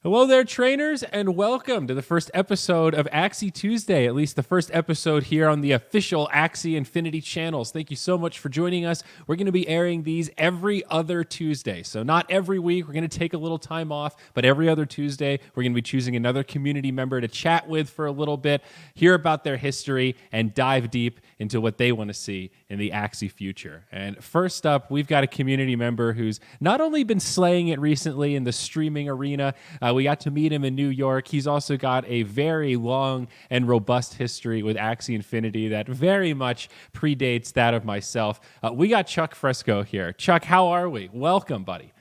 Hello there, trainers, and welcome to the first episode of Axie Tuesday, at least the first episode here on the official Axie Infinity channels. Thank you so much for joining us. We're going to be airing these every other Tuesday. So, not every week, we're going to take a little time off, but every other Tuesday, we're going to be choosing another community member to chat with for a little bit, hear about their history, and dive deep into what they want to see in the Axie future. And first up, we've got a community member who's not only been slaying it recently in the streaming arena, we got to meet him in New York. He's also got a very long and robust history with Axie Infinity that very much predates that of myself. We got Chuck Fresco here. Chuck, how are we? Welcome, buddy.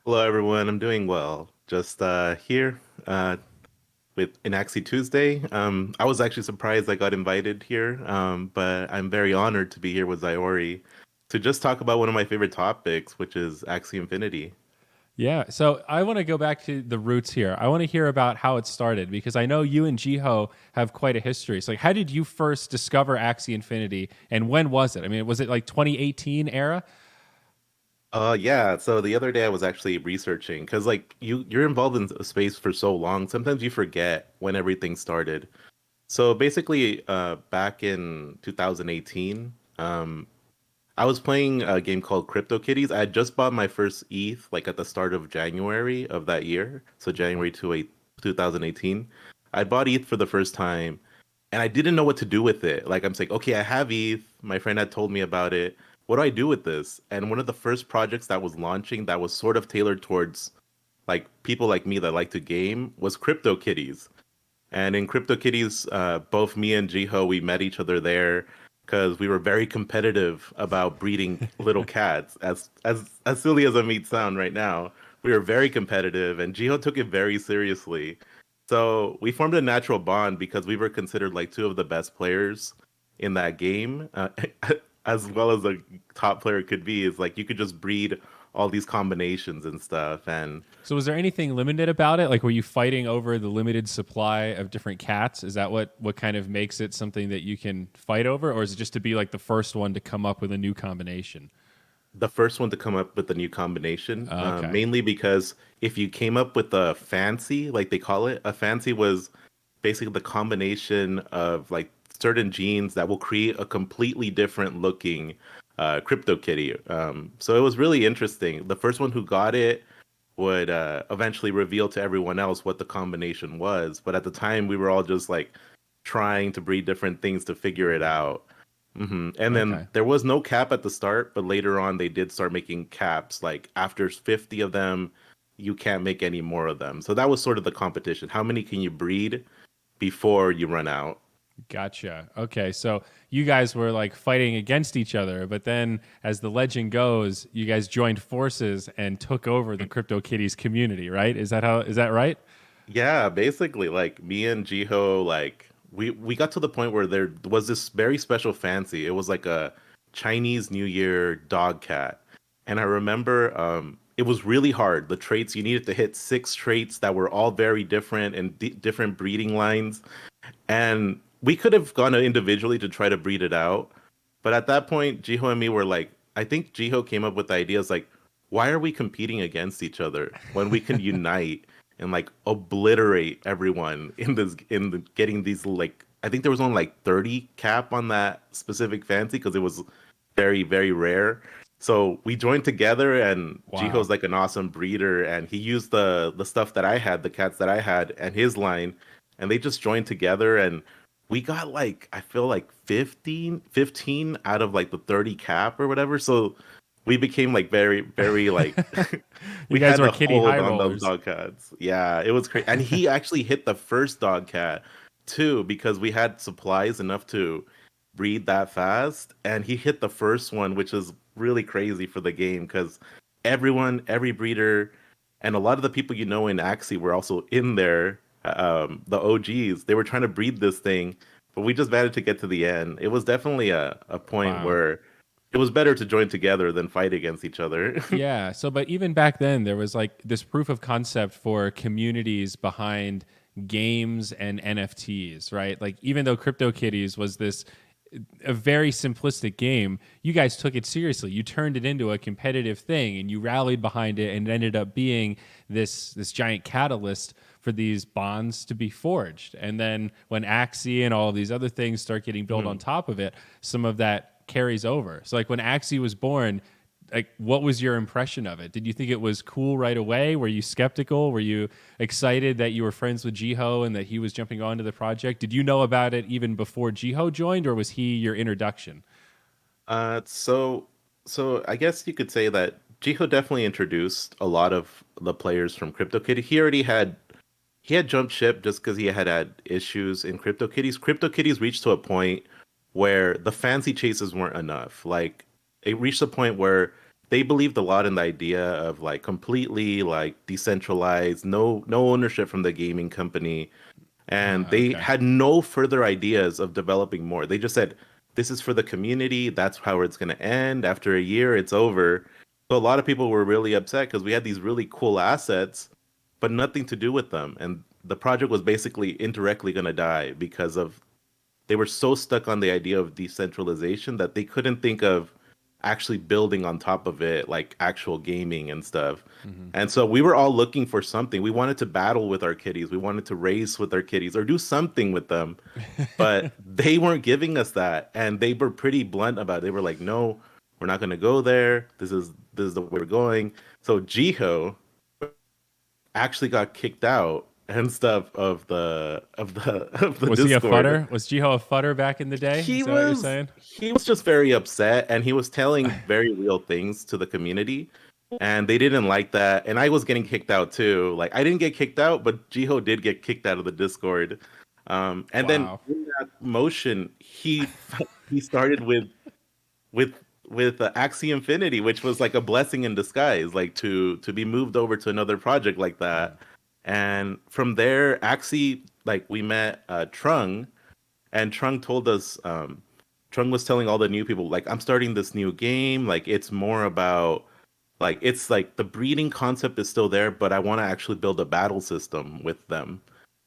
Hello, everyone. I'm doing well. Just here with Axie Tuesday. I was actually surprised I got invited here, but I'm very honored to be here with Ziori to just talk about one of my favorite topics, which is Axie Infinity. Yeah, so I want to go back to the roots here. I want to hear about how it started because I know you and Jiho have quite a history. So, like, how did you first discover Axie Infinity, and when was it? I mean, was it like 2018 era? Yeah. So the other day I was actually researching because like you're involved in a space for so long, sometimes you forget when everything started. So basically, back in 2018, I was playing a game called CryptoKitties. I had just bought my first ETH like at the start of January of that year. So January 2018. I bought ETH for the first time and I didn't know what to do with it. Like I'm saying, okay, I have ETH. My friend had told me about it. What do I do with this? And one of the first projects that was launching that was sort of tailored towards like people like me that like to game was CryptoKitties. And in CryptoKitties, both me and Jiho, we met each other there because we were very competitive about breeding little cats. As silly as it may sound right now, we were very competitive, and Jiho took it very seriously. So we formed a natural bond because we were considered like two of the best players in that game, as well as a top player could be. Is like you could just breed all these combinations and stuff, and So, was there anything limited about it? Like, were you fighting over the limited supply of different cats? Is that what kind of makes it something that you can fight over, or is it just to be like the first one to come up with a new combination? the first one to come up with a new combination, Okay, mainly because if you came up with a fancy, like they call it, a fancy was basically the combination of like certain genes that will create a completely different looking crypto kitty. So it was really interesting. The first one who got it would eventually reveal to everyone else what the combination was, but at the time we were all just like trying to breed different things to figure it out. And then okay. there was no cap at the start, but later on they did start making caps. Like after 50 of them, you can't make any more of them. So that was sort of the competition. How many can you breed before you run out? Gotcha. Okay, so you guys were like fighting against each other, but then as the legend goes, you guys joined forces and took over the CryptoKitties community, right? Is that right? Yeah, basically, like me and Jiho, like we got to the point where there was this very special fancy. It was like a Chinese New Year dog cat, and I remember it was really hard. The traits you needed to hit six traits that were all very different and different breeding lines, and we could have gone individually to try to breed it out, but at that point, Jiho and me were like, I think Jiho came up with ideas like, why are we competing against each other when we can unite and like obliterate everyone in getting these like I think there was only like 30 cap on that specific fancy because it was very very rare. So we joined together and Wow. Jiho's like an awesome breeder and he used the stuff that I had, the cats that I had and his line and they just joined together and we got like I feel like 15 out of like the 30 cap or whatever. So we became like very, very like You we guys had were a kitty hold high on those rollers. dog cats. Yeah, it was crazy. And he actually hit the first dog cat too because we had supplies enough to breed that fast. And he hit the first one, which is really crazy for the game because every breeder, and a lot of the people you know in Axie were also in there. The OGs, they were trying to breed this thing, but we just managed to get to the end. It was definitely a point Wow. where it was better to join together than fight against each other. Yeah. So, but even back then, there was like this proof of concept for communities behind games and NFTs, right? Like, even though CryptoKitties was this a very simplistic game, you guys took it seriously. You turned it into a competitive thing, and you rallied behind it, and it ended up being this giant catalyst for these bonds to be forged. And then when Axie and all of these other things start getting built on top of it, some of that carries over. So like when Axie was born, like what was your impression of it? Did you think it was cool right away? Were you skeptical? Were you excited that you were friends with Jiho and that he was jumping onto the project? Did you know about it even before Jiho joined, or was he your introduction? So I guess you could say that Jiho definitely introduced a lot of the players from CryptoKitty. He had jumped ship just because he had issues in CryptoKitties. CryptoKitties reached to a point where the fancy chases weren't enough. Like it reached a point where they believed a lot in the idea of like completely like decentralized, no ownership from the gaming company, and they Okay. had no further ideas of developing more. They just said, "This is for the community. That's how it's going to end. After a year, it's over." So a lot of people were really upset because we had these really cool assets, but nothing to do with them, and the project was basically indirectly going to die because of they were so stuck on the idea of decentralization that they couldn't think of actually building on top of it like actual gaming and stuff. Hmm. And so we were all looking for something. We wanted to battle with our kitties. We wanted to race with our kitties or do something with them, but they weren't giving us that. And they were pretty blunt about it. They were like, "No, we're not going to go there. This is the way we're going." So Jiho actually got kicked out and stuff of the Was he a Discord. futter? Was Jiho a futter back in the day? he Is that what you're was saying? he was just very upset, and he was telling very real things to the community, and they didn't like that, and I was getting kicked out too. Like I didn't get kicked out, but Jiho did get kicked out of the Discord. And then Wow. in that motion he started with Axie Infinity, which was like a blessing in disguise, like to be moved over to another project like that. And from there, Axie, like we met Trung, and Trung told us, Trung was telling all the new people, like, "I'm starting this new game. Like, it's more about, like, it's like the breeding concept is still there, but I want to actually build a battle system with them."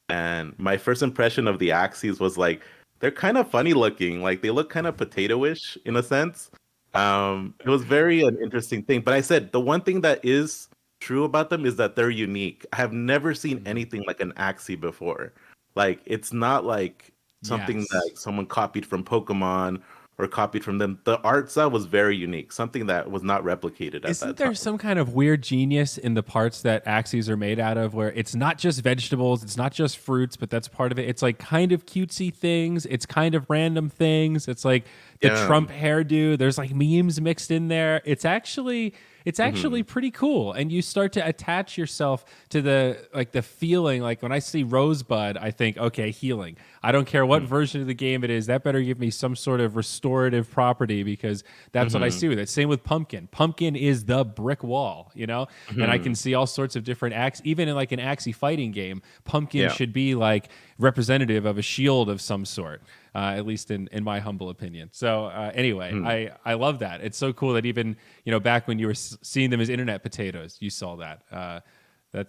And my first impression of the Axies was like, they're kind of funny looking. Like, they look kind of potato-ish in a sense. It was very an interesting thing. But I said the one thing that is true about them is that they're unique. I have never seen Mhm. anything like an Axie before. Like, it's not like something Yes. that someone copied from Pokemon or copied from them. The art style was very unique, something that was not replicated at Isn't that there time. some kind of weird genius in the parts that axes are made out of where it's not just vegetables, it's not just fruits, but that's part of it. It's like kind of cutesy things, it's kind of random things. It's like the Yeah. Trump hairdo, there's like memes mixed in there. It's actually Hmm. pretty cool, and you start to attach yourself to the feeling. Like when I see Rosebud, I think, okay, healing. I don't care what version of the game it is, that better give me some sort of restorative property because that's what I Hmm. see with it. Same with Pumpkin. Pumpkin is the brick wall, and I can Hmm. see all sorts of different acts. Even in like an Axie fighting game, Pumpkin Yeah. should be like representative of a shield of some sort, at least in my humble opinion. So anyway, Hmm. I love that. It's so cool that even back when you were seeing them as internet potatoes, you saw that.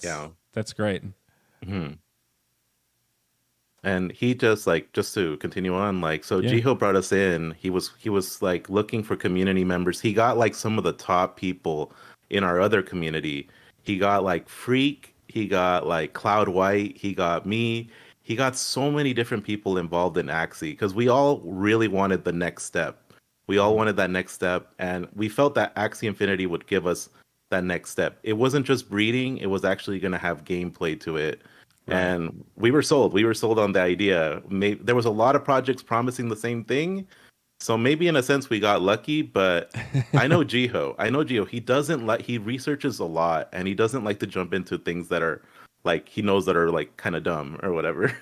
Yeah. That's great. Hmm. And he just like just to continue on, like so Yeah. Jiho brought us in. He was like looking for community members. He got like some of the top people in our other community. He got like Freak, he got like Cloud White, he got me. He got so many different people involved in Axie because we all really wanted the next step. We all Mhm. wanted that next step, and we felt that Axie Infinity would give us that next step. It wasn't just breeding, it was actually going to have gameplay to it, Right. and we were sold. We were sold on the idea. There was a lot of projects promising the same thing, so maybe in a sense we got lucky. But I know Jiho. I know Jiho. He doesn't like. He researches a lot, and he doesn't like to jump into things that are like he knows that are like kind of dumb or whatever.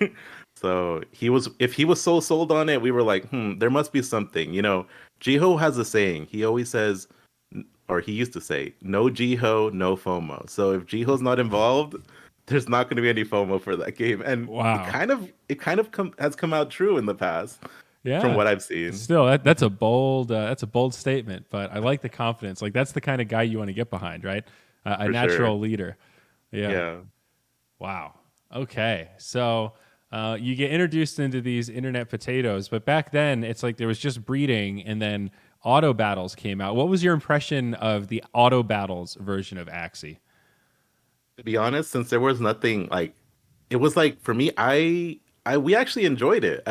So he was. If he was so sold on it, we were like, there must be something. Jiho has a saying. He always says, or he used to say, "No Jiho, no FOMO." So if Jiho's not involved, there's not going to be any FOMO for that game, and it Wow. kind of it kind of has come out true in the past from Yeah. what I've seen. Still, that's a bold statement, but I like the confidence. Like that's the kind of guy you want to get behind, right? A For sure. natural leader. Yeah. Yeah. Wow. Okay. So You get introduced into these internet potatoes, but back then it's like there was just breeding, and then auto battles came out. What was your impression of the auto battles version of Axie? To be honest, since there was nothing like, it was like for me, we actually enjoyed it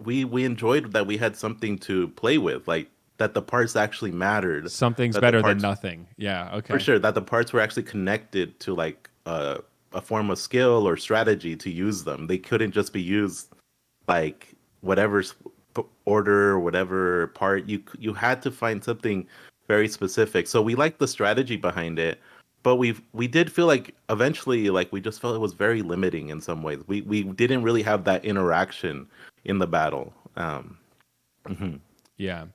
we enjoyed that we had something to play with, like that the parts actually mattered, Something's that the better than parts nothing. Yeah. for Okay. sure that the parts were actually connected to like a form of skill or strategy to use them. They couldn't just be used like whatever order or whatever part. You had to find something very specific. So we liked the strategy behind it, but we did feel like eventually like we just felt it was very limiting in some ways. We didn't really have that interaction in the battle. Mhm. Yeah,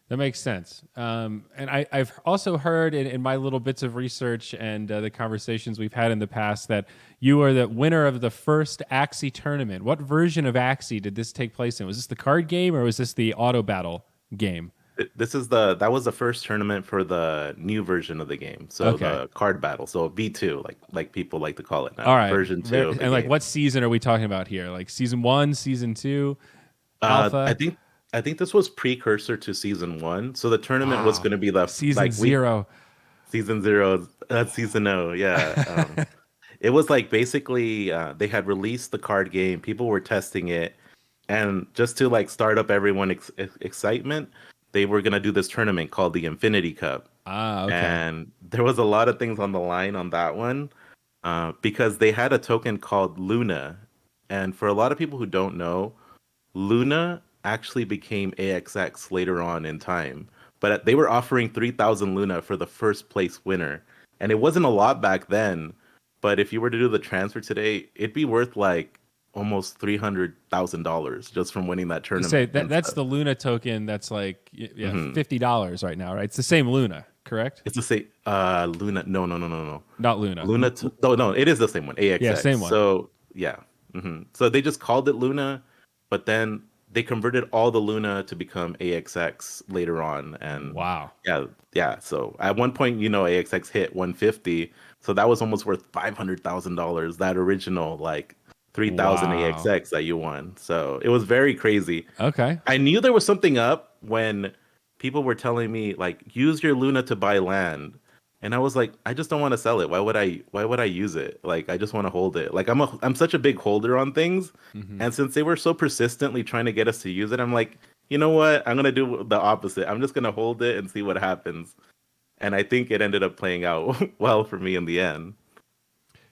that makes sense. And I've also heard in my little bits of research and the conversations we've had in the past that you are the winner of the first Axie tournament. What version of Axie did this take place in? Was this the card game or was this the auto battle game? This is that was the first tournament for the new version of the game. So Okay. the card battle. So V2, like people like to call it All now. right. Version 2 of the And like, game. what season are we talking about here? Like season one, season two, alpha? I think this was precursor to season 1. So the tournament was Wow. going to be the Season like we zero. season 0, season 0, yeah. It was like basically they had released the card game, people were testing it, and just to like start up everyone excitement, they were gonna do this tournament called the Infinity Cup, Ah, okay. and there was a lot of things on the line on that one, because they had a token called Luna, and for a lot of people who don't know, Luna actually became AXX later on in time, but they were offering 3,000 Luna for the first place winner. And it wasn't a lot back then, but if you were to do the transfer today, it'd be worth like almost $300,000 just from winning that You say tournament that and that's stuff. the Luna token that's like yeah, Hmm. $50 right now, right? It's the same Luna, correct? It's the same Luna. No, no, no, no, no. Not Luna. No, no, it is the same one, Yeah, AXX. same one. So yeah. So they just called it Luna, but then they converted all the Luna to become AXX later on, and Wow. yeah, yeah. So at one point, AXX hit 150, so that was almost worth $500,000. That original like 3,000 Wow. AXX that you won. So it was very crazy. Okay. I knew there was something up when people were telling me like use your Luna to buy land. And I was like, I just don't want to sell it. Why would I use it? Like I just want to hold it. Like I'm such a big holder on things. Hmm. And since they were so persistently trying to get us to use it, I'm like, you know what? I'm gonna do the opposite. I'm just gonna hold it and see what happens. And I think it ended up playing out well for me in the end.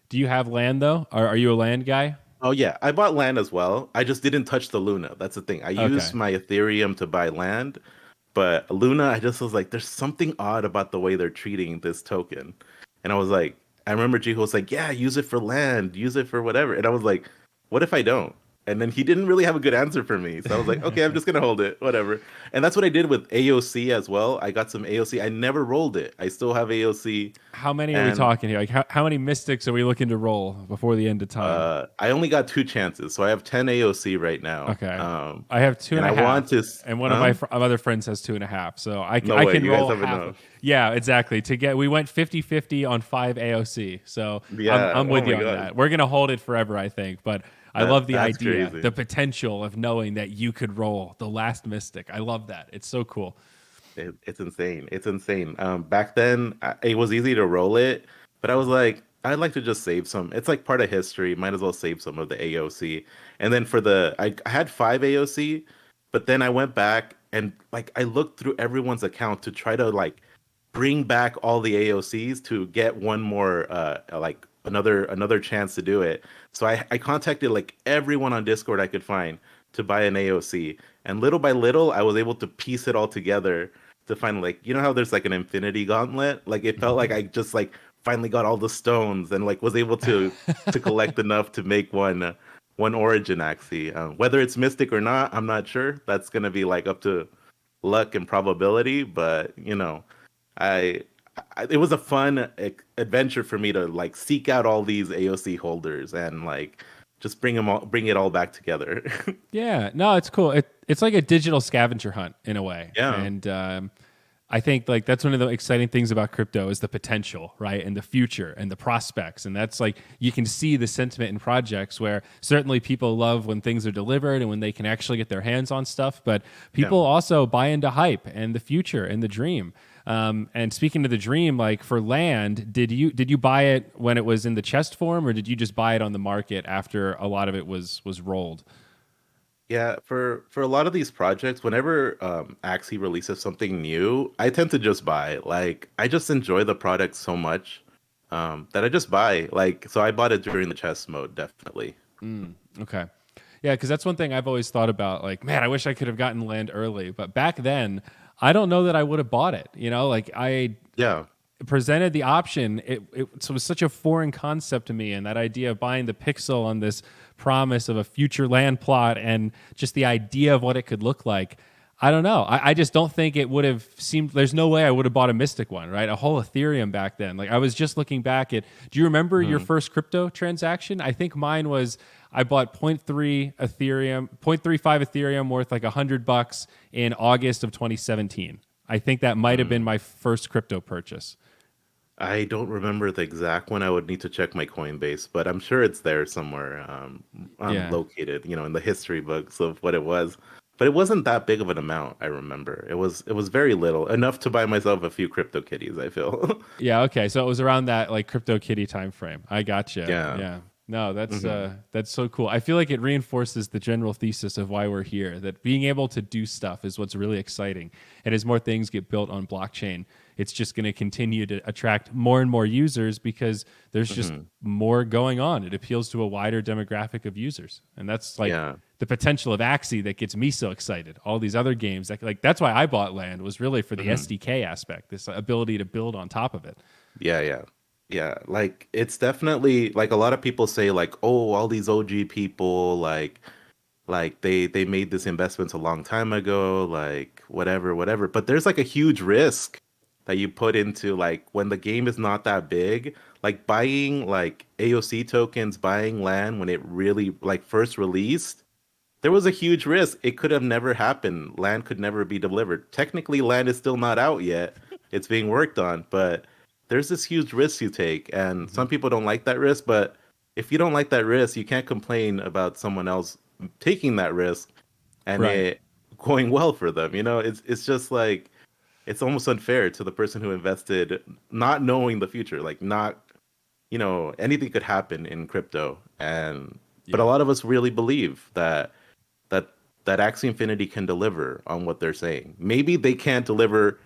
Do you have land though? Are you a land guy? Oh yeah, I bought land as well. I just didn't touch the Luna. That's the thing. I used Okay. my Ethereum to buy land, but Luna, I just was like, there's something odd about the way they're treating this token. And I was like, I remember Jiho was like, yeah, use it for land, use it for whatever. And I was like, what if I don't? And then he didn't really have a good answer for me. So I was like, okay, I'm just gonna hold it, whatever. And that's what I did with AOC as well. I got some AOC. I never rolled it. I still have AOC. How many are we And talking here? Like how many mystics are we looking to roll before the end of time? I only got 2 chances. So I have 10 AOC right now. Okay. I have two And and a I want half, to, and one of huh? my other friends has 2.5. So No I way, can you guys roll have half. enough. Yeah, exactly. We went 50-50 on 5 AOC. So Yeah. I'm Oh with my you on god. that. We're gonna hold it forever, I think. But I love That the that's idea, crazy. the potential of knowing that you could roll the last mystic. I love that. It's so cool. It's insane. It's insane. Back then, it was easy to roll it, but I was like, I'd like to just save some. It's like part of history. Might as well save some of the AOC. And then I had 5 AOC, but then I went back and like I looked through everyone's account to try to like bring back all the AOCs to get one more like another chance to do it. So I contacted like everyone on Discord I could find to buy an AOC. And little by little I was able to piece it all together to find like how there's like an infinity gauntlet. Like it felt like I just like finally got all the stones and like was able to collect enough to make one origin axie. Whether it's mystic or not, I'm not sure. That's gonna be like up to luck and probability, but I, it was a fun adventure for me to like seek out all these AOC holders and like just bring it all back together. Yeah, no, it's cool. It's like a digital scavenger hunt in a way, Yeah. and I think like that's one of the exciting things about crypto is the potential, right? And the future and the prospects. And that's like you can see the sentiment in projects where certainly people love when things are delivered and when they can actually get their hands on stuff, but Yeah. people also buy into hype and the future and the dream. And speaking of the dream, like for land, did you buy it when it was in the chest form, or did you just buy it on the market after a lot of it was rolled? Yeah, for a lot of these projects, whenever Axie releases something new, I tend to just buy. Like, I just enjoy the product so much that I just buy. Like, so I bought it during the chess mode, definitely. Okay. Yeah, because that's one thing I've always thought about. Like, man, I wish I could have gotten land early. But back then, I don't know that I would have bought it. You know, like I Yeah. presented the option. It was such a foreign concept to me. And that idea of buying the pixel on this promise of a future land plot and just the idea of what it could look like. I don't know. I just don't think it would have seemed. There's no way I would have bought a Mystic one, right? A whole Ethereum back then. Like I was just looking back at. Do you remember your first crypto transaction? I think mine was I bought point 0.3 Ethereum, 0.35 Ethereum worth like $100 in August of 2017. I think that might have been my first crypto purchase. I don't remember the exact one. I would need to check my Coinbase, but I'm sure it's there somewhere, Yeah. located, in the history books of what it was. But it wasn't that big of an amount, I remember. It was very little, enough to buy myself a few crypto kitties, I feel. Yeah, okay. So it was around that like crypto kitty time frame. I gotcha. Yeah. Yeah. No, Hmm. that's so cool. I feel like it reinforces the general thesis of why we're here, that being able to do stuff is what's really exciting. And as more things get built on blockchain, it's just going to continue to attract more and more users because there's just Hmm. more going on. It appeals to a wider demographic of users. And that's like Yeah. the potential of Axie that gets me so excited. All these other games that like that's why I bought land was really for the Hmm. SDK aspect, this ability to build on top of it. Yeah, yeah. Yeah, like it's definitely like a lot of people say like, "Oh, all these OG people like they made this investments a long time ago, like whatever, whatever." But there's like a huge risk that you put into like when the game is not that big, like buying like AOC tokens, buying land when it really like first released. There was a huge risk. It could have never happened. Land could never be delivered. Technically, land is still not out yet. It's being worked on, but there's this huge risk you take, and Mhm. some people don't like that risk. But if you don't like that risk, you can't complain about someone else taking that risk and Right. it going well for them. It's just like it's almost unfair to the person who invested, not knowing the future, like not anything could happen in crypto, and but a Yeah. lot of us really believe that that Axie Infinity can deliver on what they're saying. Maybe they can't deliver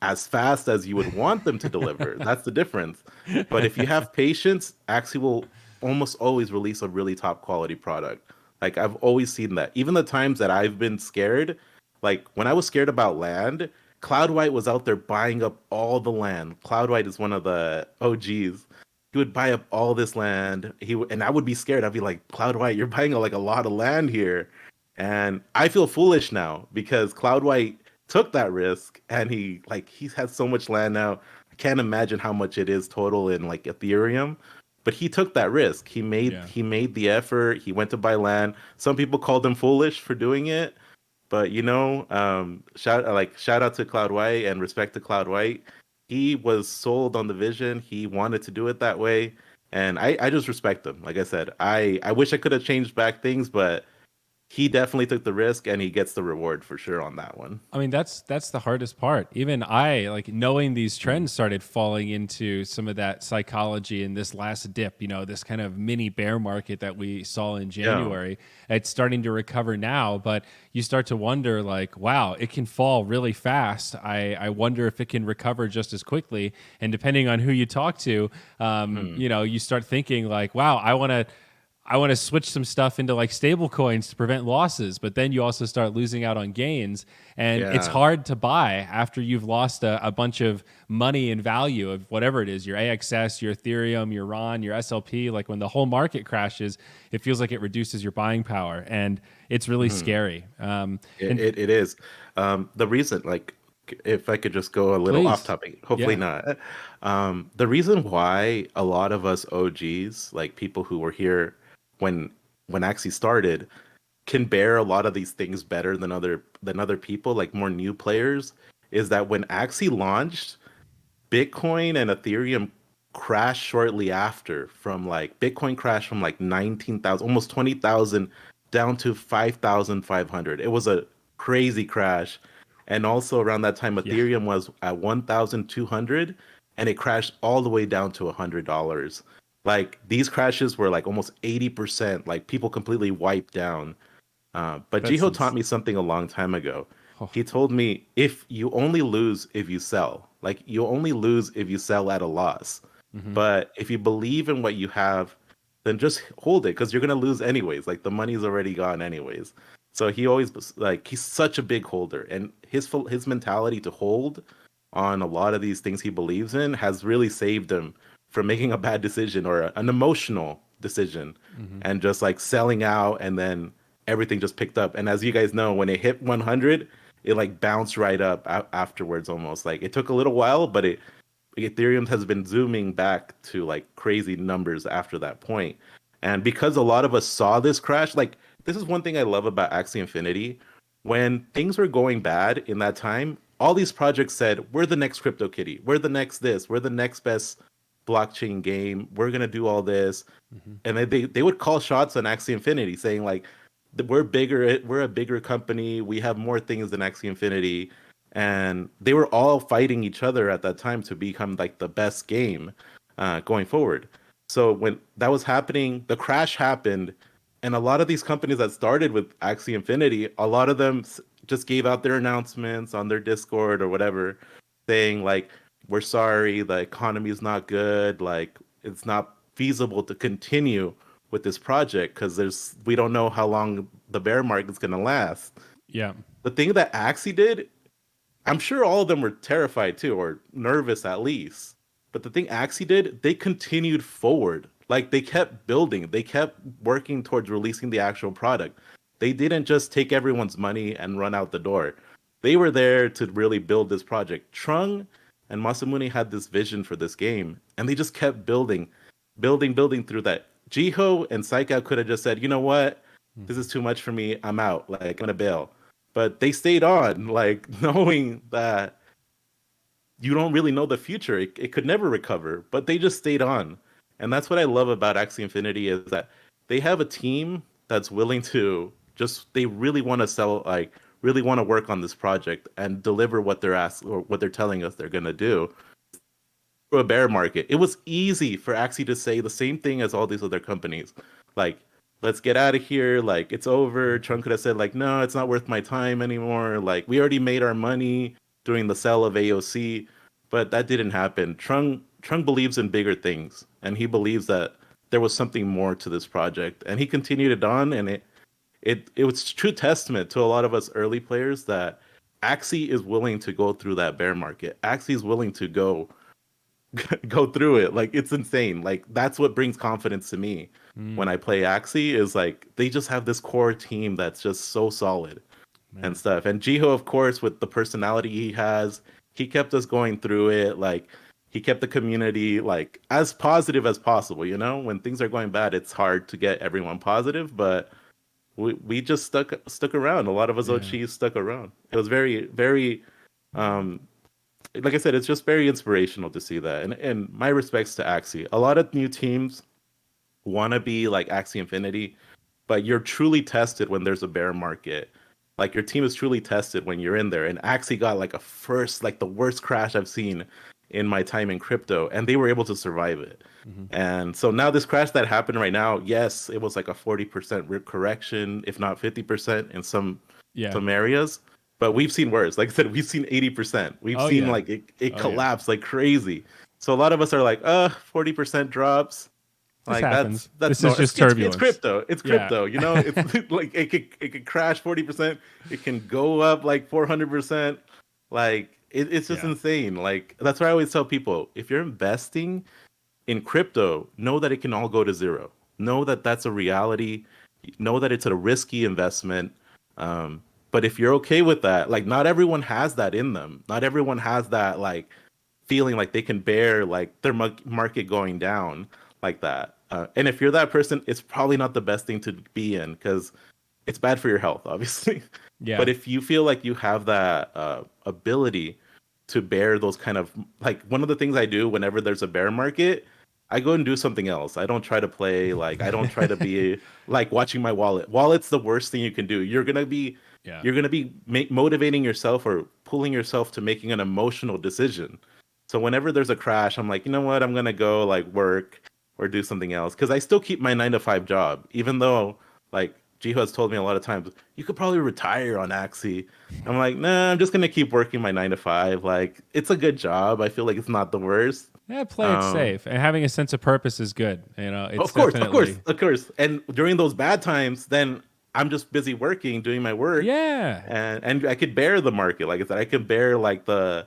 as fast as you would want them to deliver. That's the difference. But if you have patience, Axie will almost always release a really top quality product. Like I've always seen that. Even the times that I've been scared, like when I was scared about land, Cloud White was out there buying up all the land. Cloud White is one of the OGs. He would buy up all this land. And I would be scared. I'd be like, Cloud White, you're buying like a lot of land here. And I feel foolish now because Cloud White took that risk and he's had so much land now. I can't imagine how much it is total in like Ethereum. But he took that risk. He made Yeah. he made the effort. He went to buy land. Some people called him foolish for doing it, but shout out to Cloud White and respect to Cloud White. He was sold on the vision. He wanted to do it that way, and I just respect him. Like I said, I wish I could have changed back things, but he definitely took the risk and he gets the reward for sure on that one. I mean, that's the hardest part. Even I, like knowing these Mm. trends, started falling into some of that psychology in this last dip. You know, this kind of mini bear market that we saw in Yeah. January. It's starting to recover now, but you start to wonder, like, wow, it can fall really fast. I wonder if it can recover just as quickly. And depending on who you talk to, Mm. you start thinking like, wow, I want to switch some stuff into like stable coins to prevent losses, but then you also start losing out on gains. And it's Yeah. hard to buy after you've lost a bunch of money and value of whatever it is, your AXS, your Ethereum, your RON, your SLP. Like when the whole market crashes, it feels like it reduces your buying power. And it's really Mhm. scary. It, And it, it is. The reason, like, if I could just go a little off please, topic, hopefully yeah. not. The reason why a lot of us OGs, like people who were here when when Axie started, can bear a lot of these things better than other people, like more new players, is that when Axie launched, Bitcoin and Ethereum crashed shortly after. From like Bitcoin crashed from like 19,000, almost 20,000 down to 5,500. It was a crazy crash. And also around that time, Yeah. Ethereum was at 1,200 and it crashed all the way down to $100. Like these crashes were like almost 80%, like people completely wiped down. But That's Jiho taught me something a long time ago. oh, He told me if you only lose if you sell, like you only lose if you sell at a loss. mhm. But if you believe in what you have, then just hold it because you're gonna lose anyways. Like the money's already gone anyways. So he always like he's such a big holder, and his mentality to hold on a lot of these things he believes in has really saved him from making a bad decision or an emotional decision, Mhm. and just like selling out, and then everything just picked up. And as you guys know, when it hit 100, it like bounced right up afterwards almost. Like it took a little while, but it Ethereum has been zooming back to like crazy numbers after that point. And because a lot of us saw this crash, like this is one thing I love about Axie Infinity. When things were going bad in that time, all these projects said, "We're the next CryptoKitty. We're the next this. We're the next best blockchain game. We're gonna do all this." Mhm. And they would call shots on Axie Infinity, saying like, "We're bigger. We're a bigger company. We have more things than Axie Infinity." And they were all fighting each other at that time to become like the best game going forward. So when that was happening, the crash happened, and a lot of these companies that started with Axie Infinity, a lot of them just gave out their announcements on their Discord or whatever, saying like, "We're sorry, the economy is not good. Like, it's not feasible to continue with this project because we don't know how long the bear market is going to last." Yeah. The thing that Axie did, I'm sure all of them were terrified too, or nervous at least. But the thing Axie did, they continued forward. Like they kept building, they kept working towards releasing the actual product. They didn't just take everyone's money and run out the door. They were there to really build this project. Trung and Masamune had this vision for this game, and they just kept building, building through that. Jiho and Saika could have just said, "You know what? This Mhm. is too much for me. I'm out. Like I'm gonna bail." But they stayed on, like knowing that you don't really know the future. It could never recover, but they just stayed on. And that's what I love about Axie Infinity is that they have a team that's willing to just they really want to sell like really want to work on this project and deliver what they're asked or what they're telling us they're gonna do through a bear market. It was easy for Axie to say the same thing as all these other companies. Like, let's get out of here. Like, it's over. Trump could have said, like, no, it's not worth my time anymore. Like, we already made our money during the sale of AOC, but that didn't happen. Trump believes in bigger things, and he believes that there was something more to this project, and he continued it on, and it was true testament to a lot of us early players that Axie is willing to go through that bear market. Axie is willing to go through it. Like it's insane. Like that's what brings confidence to me when Mm, I play Axie is like they just have this core team that's just so solid and man. stuff. And Jiho, of course, with the personality he has, he kept us going through it. Like he kept the community like as positive as possible. You know, when things are going bad, it's hard to get everyone positive, but we just stuck around. A lot of us Yeah. OGs stuck around. It was very um like I said, it's just very inspirational to see that. And my respects to Axie. A lot of new teams want to be like Axie Infinity, but you're truly tested when there's a bear market. Like your team is truly tested when you're in there. And Axie got like a first, like the worst crash I've seen in my time in crypto, and they were able to survive it. Mhm. And so now this crash that happened right now, yes, it was like a 40% correction, if not 50% in Yeah. some areas. But we've seen worse. Like I said, we've seen 80%. We've Oh seen yeah. like it Oh yeah. collapse like crazy. So a lot of us are like, 40% drops. This Like happens. that's This is no, just it's turbulence. crypto. It's Yeah. crypto. You know, it's like it could crash 40%. It can go up like 400%. Like it's just Yeah. insane. Like that's why I always tell people, if you're investing in crypto, know that it can all go to zero. Know that that's a reality. Know that it's a risky investment. But if you're okay with that, like not everyone has that in them. Not everyone has that like feeling like they can bear like their market going down like that. And if you're that person, it's probably not the best thing to be in because it's bad for your health, obviously. But Yeah. if you feel like you have that ability to bear those kind of, like, one of the things I do whenever there's a bear market, I go and do something else. I don't try to play, like, I don't try to be like watching my wallet. Wallet's the worst thing you can do. Yeah. You're gonna be motivating yourself or pulling yourself to making an emotional decision. So whenever there's a crash, I'm like, you know what? I'm gonna go like work or do something else because I still keep my 9 to 5 job, even though like Jiho has told me a lot of times you could probably retire on Axie. I'm like, nah, I'm just gonna keep working my 9 to 5. Like it's a good job. I feel like it's not the worst. Yeah, play it Um, safe, and having a sense of purpose is good. You know, it's of course, of course, definitely of course. And during those bad times, then I'm just busy working, doing my work, yeah, and I could bear the market. Like I said, I could bear like the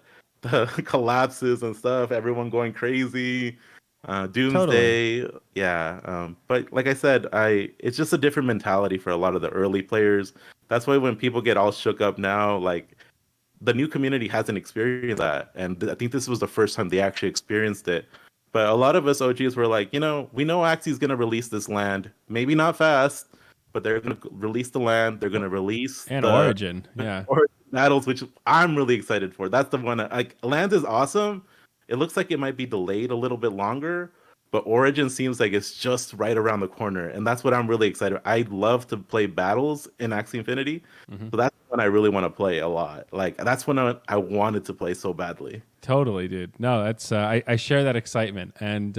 collapses and stuff, everyone going crazy, totally. doomsday. Yeah. But like I said, I it's just a different mentality for a lot of the early players. That's why when people get all shook up now, like the new community hasn't experienced that, and I think this was the first time they actually experienced it. But a lot of us OGs were like, we know Axie's gonna release this land, maybe not fast, but they're gonna release the land. They're gonna release And the Origin, yeah. or battles, which I'm really excited for. That's the one. Like land is awesome. It looks like it might be delayed a little bit longer, but Origin seems like it's just right around the corner, and that's what I'm really excited. I love to play battles in Axie Infinity, Hmm. so that's when I really want to play a lot. Like that's when I wanted to play so badly. Totally, dude. No, that's I share that excitement, and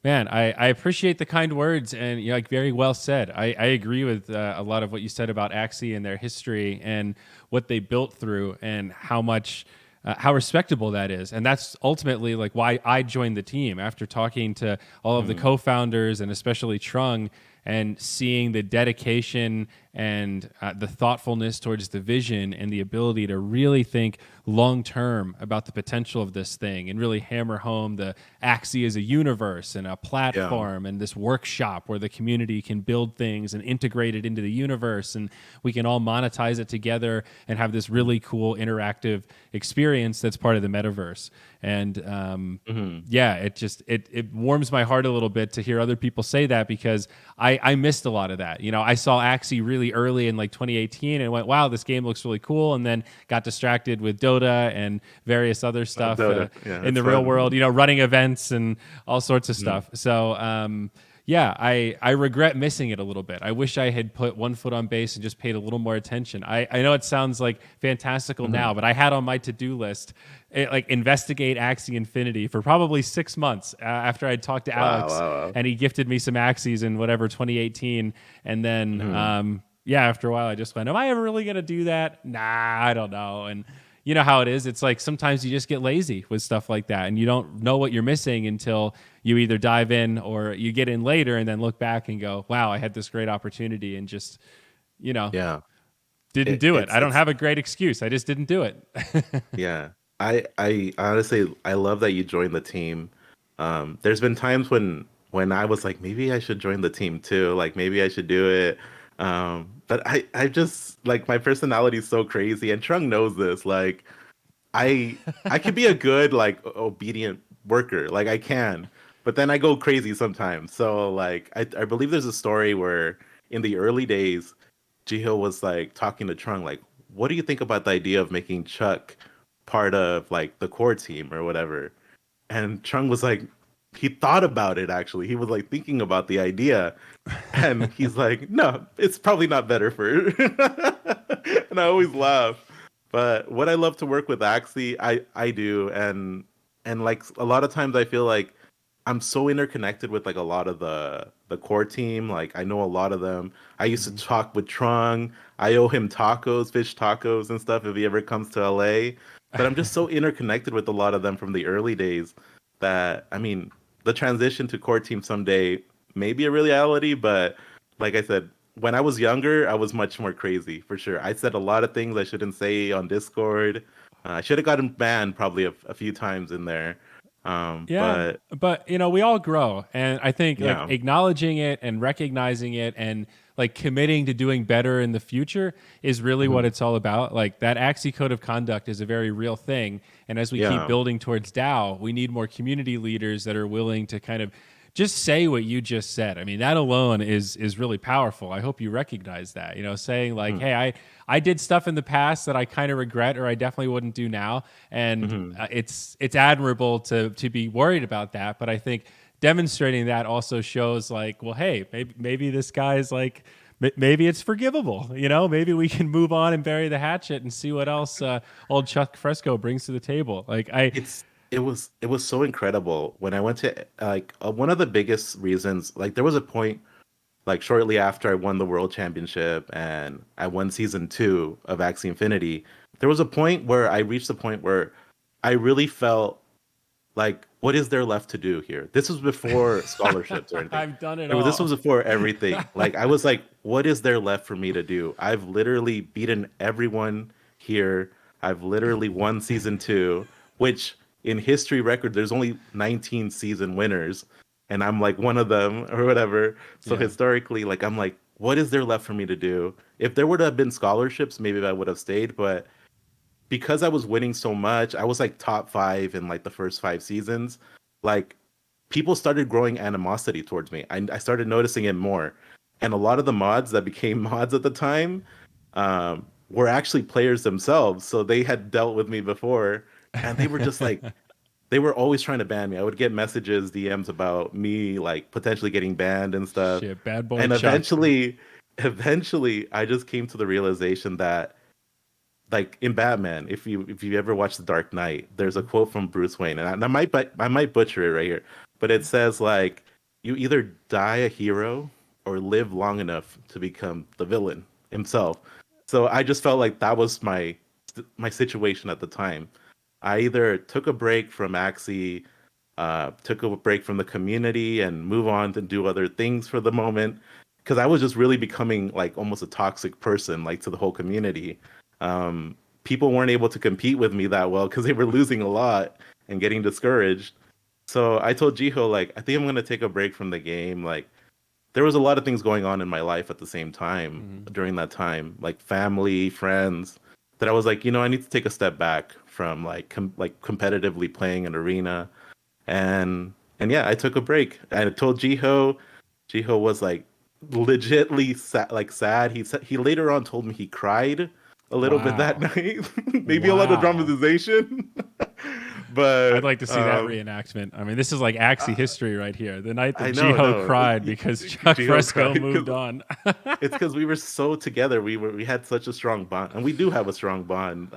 man, I appreciate the kind words, and like very well said. I agree with a lot of what you said about Axie and their history and what they built through, and how much. How respectable that is, and that's ultimately like why I joined the team after talking to all of the Mm, co-founders and especially Trung, and seeing the dedication and the thoughtfulness towards the vision and the ability to really think long term about the potential of this thing and really hammer home the Axie as a universe and a yeah. platform and this workshop where the community can build things and integrate it into the universe, and we can all monetize it together and have this really cool interactive experience that's part of the metaverse. And Hmm. yeah, it warms my heart a little bit to hear other people say that, because I missed a lot of that. I saw Axie really early in like 2018 and went, wow, this game looks really cool, and then got distracted with Dota and various other stuff Dota. Yeah, in it's the real fun. world, running events and all sorts of Mhm. stuff. So yeah, I regret missing it a little bit. I wish I had put one foot on base and just paid a little more attention. I know it sounds like fantastical Mhm. now, but I had on my to-do list like investigate Axie Infinity for probably 6 months after I'd talked to Wow, Alex, wow, wow. and he gifted me some Axies in whatever 2018, and then Mhm. yeah, after a while I just went, am I ever really gonna do that? Nah, I don't know. And you know how it is. It's like sometimes you just get lazy with stuff like that, and you don't know what you're missing until you either dive in or you get in later and then look back and go, wow, I had this great opportunity and just, you know, Yeah. didn't It, do it. it's I don't it's have a great excuse. I just didn't do it. Yeah. I honestly I love that you joined the team. There's been times when I was like maybe I should join the team too. Like maybe I should do it. But I just like my personality is so crazy and Trung knows this. Like I could be a good like obedient worker. Like I can. But then I go crazy sometimes. So like I believe there's a story where in the early days Jiho was like talking to Trung like, what do you think about the idea of making Chuck part of like the core team or whatever? And Chung was like, he thought about it actually. He was like thinking about the idea, and he's like, no, it's probably not better for. And I always laugh. But what I love to work with Axie, I do, and like a lot of times I feel like I'm so interconnected with like a lot of the core team. Like I know a lot of them. I used Mhm. to talk with Trung. I owe him tacos, fish tacos and stuff if he ever comes to LA. But I'm just so interconnected with a lot of them from the early days that I mean, the transition to core team someday may be a reality, but like I said, when I was younger, I was much more crazy for sure. I said a lot of things I shouldn't say on Discord. I should have gotten banned probably a few times in there. Yeah, But but we all grow, and I think like yeah. acknowledging it and recognizing it and like committing to doing better in the future is really what Mhm. it's all about. Like that Axie code of conduct is a very real thing, and as we keep Yeah. building towards DAO, we need more community leaders that are willing to kind of just say what you just said. I mean, that alone is really powerful. I hope you recognize that. You know, saying like, "Hey, I did stuff in the past that I kind of regret, or I definitely wouldn't do now," and Mm-hmm. it's admirable to be worried about that. But I think demonstrating that also shows like, well, hey, maybe this guy's like. Maybe it's forgivable, you know. Maybe we can move on and bury the hatchet and see what else old Chuck Fresco brings to the table. Like It was so incredible when I went to one of the biggest reasons. Like there was a point like shortly after I won the world championship and I won season 2 of Axie Infinity. There was a point where I reached the point where I really felt like, what is there left to do here? This was before scholarships or anything. I've done it This was all. before everything. Like I was like, what is there left for me to do? I've literally beaten everyone here. I've literally won season 2, which in history record, there's only 19 season winners, and I'm like one of them or whatever. So Yeah. historically, like I'm like, what is there left for me to do? If there would have been scholarships, maybe I would have stayed, but because I was winning so much, I was like top 5 in like the first 5 seasons. Like people started growing animosity towards me. I started noticing it more, and a lot of the mods that became mods at the time were actually players themselves. So they had dealt with me before, and they were just like they were always trying to ban me. I would get messages, DMs about me like potentially getting banned and stuff. Shit, bad boy And Chuck. eventually, I just came to the realization that like in Batman, if you ever watch The Dark Knight, there's a quote from Bruce Wayne, and I might butcher it right here, but it says like you either die a hero or live long enough to become the villain himself. So I just felt like that was my situation at the time. I either took a break from Axie, took a break from the community, and move on to do other things for the moment, because I was just really becoming like almost a toxic person, like to the whole community. People weren't able to compete with me that well because they were losing a lot and getting discouraged. So I told Jiho, like, I think I'm gonna take a break from the game. Like, there was a lot of things going on in my life at the same time Mhm. during that time, like family, friends, that I was like, I need to take a step back from like like competitively playing an arena, and yeah, I took a break. I told Jiho. Jiho was like legitly sad. He later on told me he cried a little bit that Wow. night. Maybe a lot of Wow. dramatization, I'd but like to see that reenactment. I mean, this is like Axie uh, history right here. The night that I know, Jiho no, cried because Chuck Jiho Fresco cried moved because on. it's because we were so together. We had such a strong bond, and we do have a strong bond.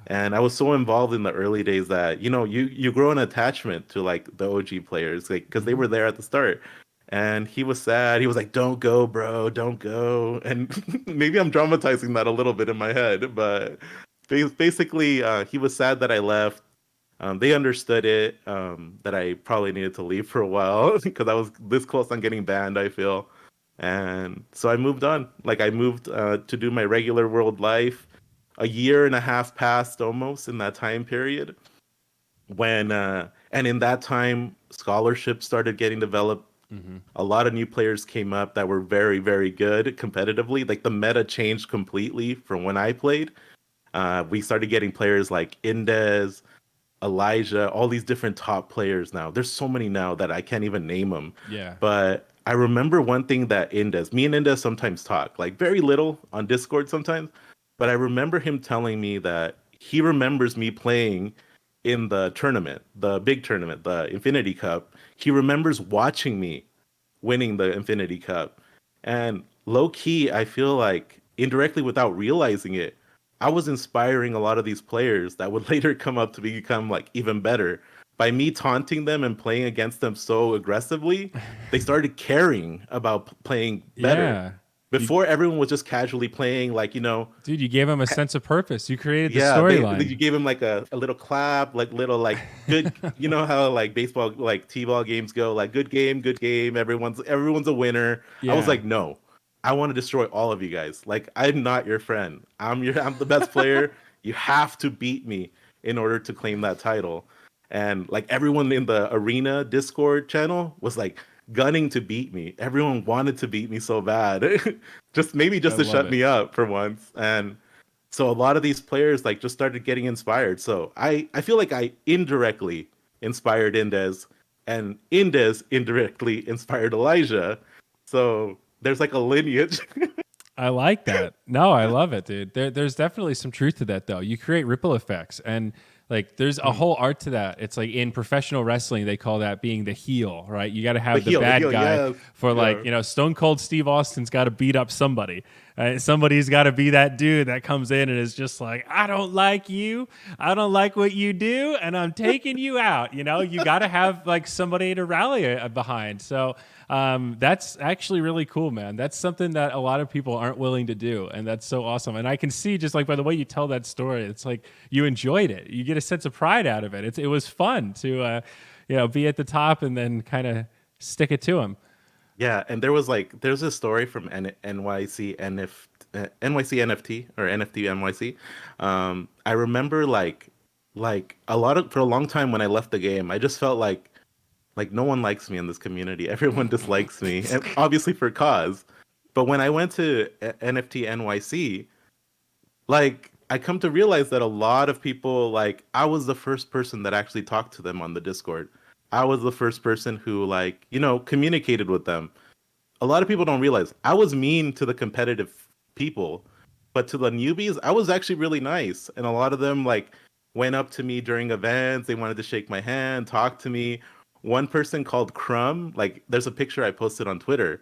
And I was so involved in the early days that you grow an attachment to like the OG players, like because they Mhm. were there at the start. And he was sad. He was like, "Don't go, bro. Don't go." And maybe I'm dramatizing that a little bit in my head, but basically, he was sad that I left. They understood it, that I probably needed to leave for a while because I was this close on getting banned, I feel. And so I moved on. Like I moved to do my regular world life. A year and a half passed almost in that time period and in that time scholarships started getting developed. Mhm. A lot of new players came up that were very, very good competitively. Like the meta changed completely from when I played. We started getting players like Indez, Elijah, all these different top players now. There's so many now that I can't even name them. Yeah. But I remember one thing that me and Indez sometimes talk, like very little on Discord sometimes. But I remember him telling me that he remembers me playing in the tournament, the big tournament, the Infinity Cup. He remembers watching me winning the Infinity Cup. And low key, I feel like indirectly without realizing it, I was inspiring a lot of these players that would later come up to become like even better. By me taunting them and playing against them so aggressively, they started caring about playing better. Yeah. You, Before everyone was just casually playing like, dude, you gave him a sense of purpose. You created the yeah, you storyline. gave him like a little clap, like little like good. You know how like baseball, like t-ball games go, like good game. Everyone's a winner. I was Yeah. like, no, I want to destroy all of you guys. Like I'm not your friend. I'm the best player. You have to beat me in order to claim that title. And like everyone in the arena Discord channel was like gunning to beat me. Everyone wanted to beat me so bad, I just to love shut it. me up for once. And so a lot of these players like just started getting inspired. So I feel like I indirectly inspired Indez and Indez indirectly inspired Elijah. So there's like a lineage. I like that. No, I love it, dude. There's definitely some truth to that, though. You create ripple effects, and like there's a Mm. whole art to that. It's like in professional wrestling, they call that being the heel, right? You got to The have the heel, the bad heel, guy yes, for yeah. like Stone Cold Steve Austin's got to beat up somebody. Somebody's got to be that dude that comes in and is just like, I don't like you, I don't like what you do, and I'm taking you out. You got to have like somebody to rally behind. So that's actually really cool, man. That's something that a lot of people aren't willing to do, and that's so awesome. And I can see just like by the way you tell that story, it's like you enjoyed it. You get a sense of pride out of it. It was fun to be at the top and then kind of stick it to him. Yeah, and there's a story from NYC NYC NFT or NFT NYC. I remember like a lot of for a long time when I left the game, I just felt like no one likes me in this community. Everyone dislikes me, and obviously for cause. But when I went to NFT NYC, like I come to realize that a lot of people like I was the first person that actually talked to them on the Discord. I was the first person who communicated with them. A lot of people don't realize I was mean to the competitive people, but to the newbies, I was actually really nice. And a lot of them like went up to me during events. They wanted to shake my hand, talk to me. One person called Crumb, like there's a picture I posted on Twitter.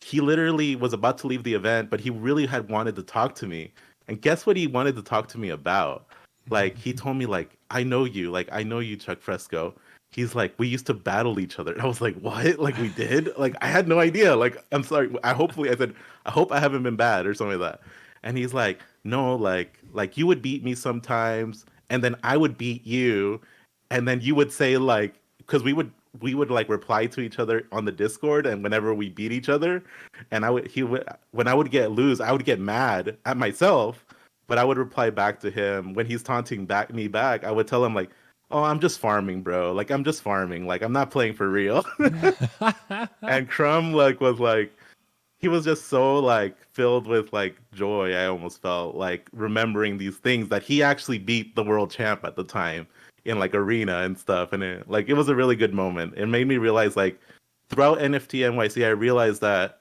He literally was about to leave the event, but he really had wanted to talk to me. And guess what he wanted to talk to me about? Like he told me like I know you, Chuck Fresco. He's like, we used to battle each other. And I was like, what? Like we did? Like I had no idea. Like I'm sorry. I said, I hope I haven't been bad or something like that. And he's like, no, like you would beat me sometimes, and then I would beat you, and then you would say like, because we would like reply to each other on the Discord, and whenever we beat each other, and he would when I would lose, I would get mad at myself, but I would reply back to him when he's taunting me back. I would tell him like, "Oh, I'm just farming, bro. Like I'm just farming. Like I'm not playing for real." And Crumb was like he was just so like filled with like joy. I almost felt like remembering these things that he actually beat the world champ at the time in like arena and stuff, and it was a really good moment. It made me realize like throughout NFT NYC, I realized that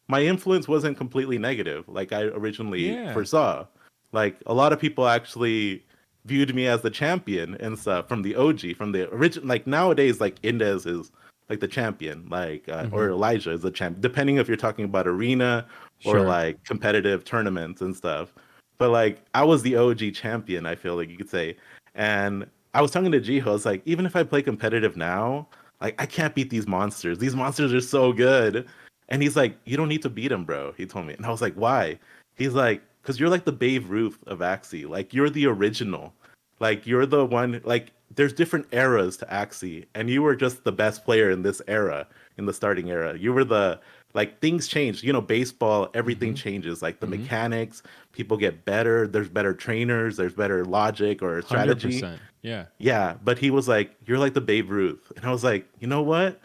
my influence wasn't completely negative like I originally Yeah. foresaw. Like a lot of people actually viewed me as the champion and stuff from the OG, from the original. Like nowadays, like Indez is like the champion, like Hmm. or Elijah is the champ, depending if you're talking about arena or Sure. like competitive tournaments and stuff. But like I was the OG champion, I feel like you could say. And I was talking to Jiho, I was like, even if I play competitive now, like I can't beat these monsters. These monsters are so good. And he's like, you don't need to beat them, bro. He told me. And I was like, why? He's like, because you're like the Babe Ruth of Axie. Like you're the original. Like you're the one. Like there's different eras to Axie, and you were just the best player in this era, in the starting era. You were the like things changed. Baseball, everything Hmm. changes. Like the Hmm. mechanics, people get better. There's better trainers. There's better logic or strategy. 100%. Yeah. Yeah, but he was like, "You're like the Babe Ruth," and I was like, "You know what?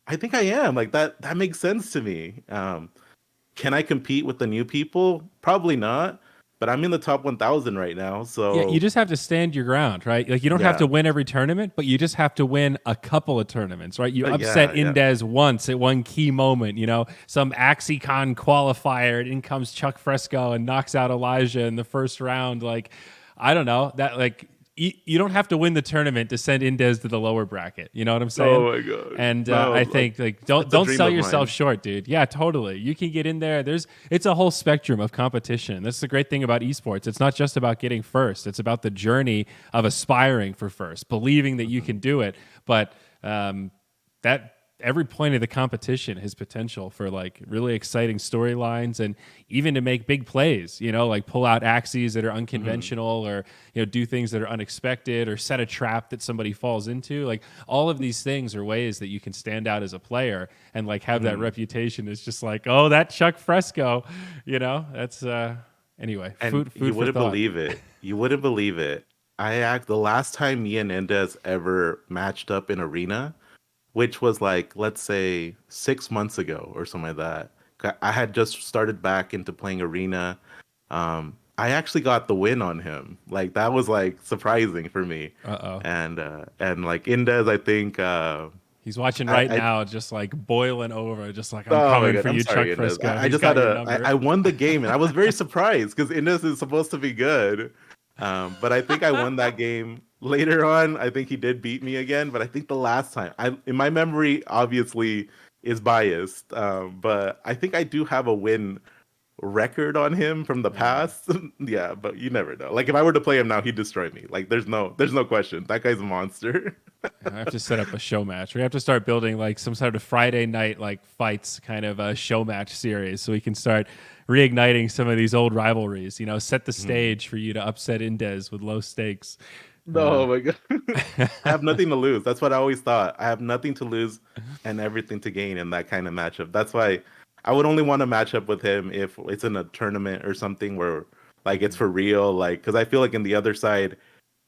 I think I am. Like that. That makes sense to me." Can I compete with the new people? Probably not, but I'm in the top 1,000 right now. Yeah, you So just have to stand your ground, right? Like you don't have yeah, to win every tournament, but you just have to win a couple of tournaments, right? You upset yeah, yeah. Indez once at one key moment, some AxiCon qualifier, and in comes Chuck Fresco and knocks out Elijah in the first round. Like, I don't know that like you don't have to win the tournament to send Indez to the lower bracket. You know what I'm saying? Oh my gosh. And No, I like think like don't it's a don't dream sell of yourself mine. short, dude. Yeah, totally. You can get in there. It's a whole spectrum of competition. That's the great thing about esports. It's not just about getting first. It's about the journey of aspiring for first, believing that you can do it. But that every point of the competition has potential for like really exciting storylines and even to make big plays, like pull out axes that are Mhm. unconventional or, do things that are unexpected or set a trap that somebody falls into. Like all of these things are ways that you can stand out as a player and like have that Mhm. reputation is just like, oh, that Chuck Fresco, that's, anyway, And you food for wouldn't thought. believe it. You wouldn't believe it. I act the last time me and Endez ever matched up in arena, which was like let's say 6 months ago or something like that. I had just started back into playing arena. I actually got the win on him. Like that was like surprising for me. Uh-oh. And like Indez, I think He's watching right I now, just like boiling over, just like I'm oh my coming god, for I'm you, Chuck sorry, Inez. Frisco. I He's just had got your a number. I won the game and I was very surprised because Inez is supposed to be good. But I think I won that game. Later on, I think he did beat me again, but I think the last time, I in my memory, obviously is biased. But I think I do have a win record on him from the Yeah. past. Yeah, but you never know. Like if I were to play him now, he'd destroy me. Like there's no question. That guy's a monster. I have to set up a show match. We have to start building like some sort of Friday night like fights kind of a show match series so we can start reigniting some of these old rivalries. You know, set the Mhm. stage for you to upset Indez with low stakes. No, oh my god. I have nothing to lose. That's what I always thought. I have nothing to lose and everything to gain in that kind of matchup. That's why I would only want to match up with him if it's in a tournament or something where like it's for real. Like, because I feel like in the other side,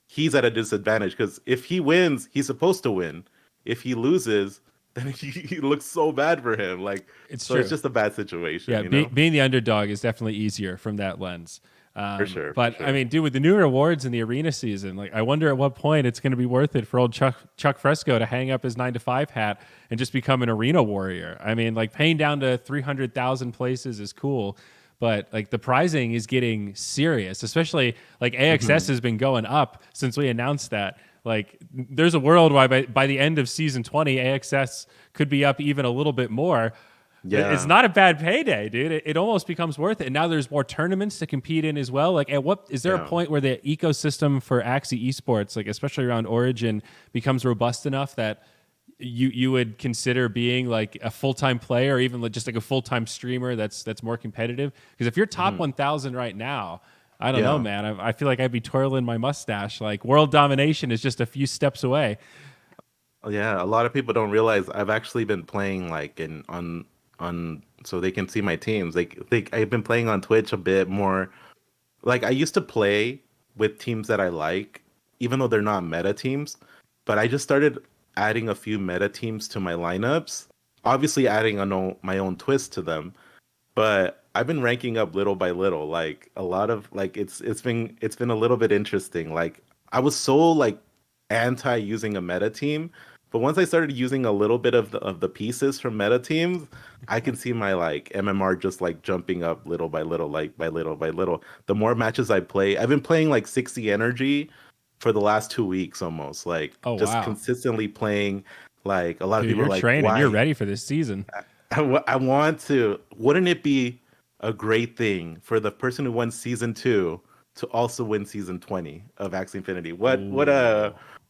he's at a disadvantage. Because if he wins, he's supposed to win. If he loses, then he looks so bad for him. Like, It's so it's true. just a bad situation, Yeah, you know? being the underdog is definitely easier from that lens. For sure, for But I sure. mean, dude, with the new rewards in the arena season, like I wonder at what point it's going to be worth it for old Chuck Fresco to hang up his 9 to 5 hat and just become an arena warrior. I mean, like paying down to 300,000 places is cool, but like the prizing is getting serious, especially like AXS Mhm. has been going up since we announced that. Like, there's a world where by the end of season 20, AXS could be up even a little bit more. It's Yeah, not a bad payday, dude. It almost becomes worth it. And now there's more tournaments to compete in as well. Like, at what is there a yeah. point where the ecosystem for Axie esports, like especially around Origin, becomes robust enough that you would consider being like a full time player, or even like just like a full time streamer that's more competitive? Because if you're top Mhm. 1,000 right now, I don't know, Yeah. man. I feel like I'd be twirling my mustache. Like world domination is just a few steps away. Yeah, a lot of people don't realize I've actually been playing like in on so they can see my teams. I've been playing on Twitch a bit more. Like I used to play with teams that I like, even though they're not meta teams, but I just started adding a few meta teams to my lineups. Obviously adding my own twist to them, but I've been ranking up little by little. Like a lot of like it's been a little bit interesting. Like I was so like anti using a meta team, but once I started using a little bit of the pieces from meta teams, I can see my like MMR just like jumping up little by little, like by little by little. The more matches I play, I've been playing like 60 energy for the last 2 weeks almost. Like Oh just wow, consistently playing. Like a lot of dude, people are you're like, training. You're why? ready for this season. I want to. Wouldn't it be a great thing for the person who won season 2 to also win season 20 of Axie Infinity? Ooh.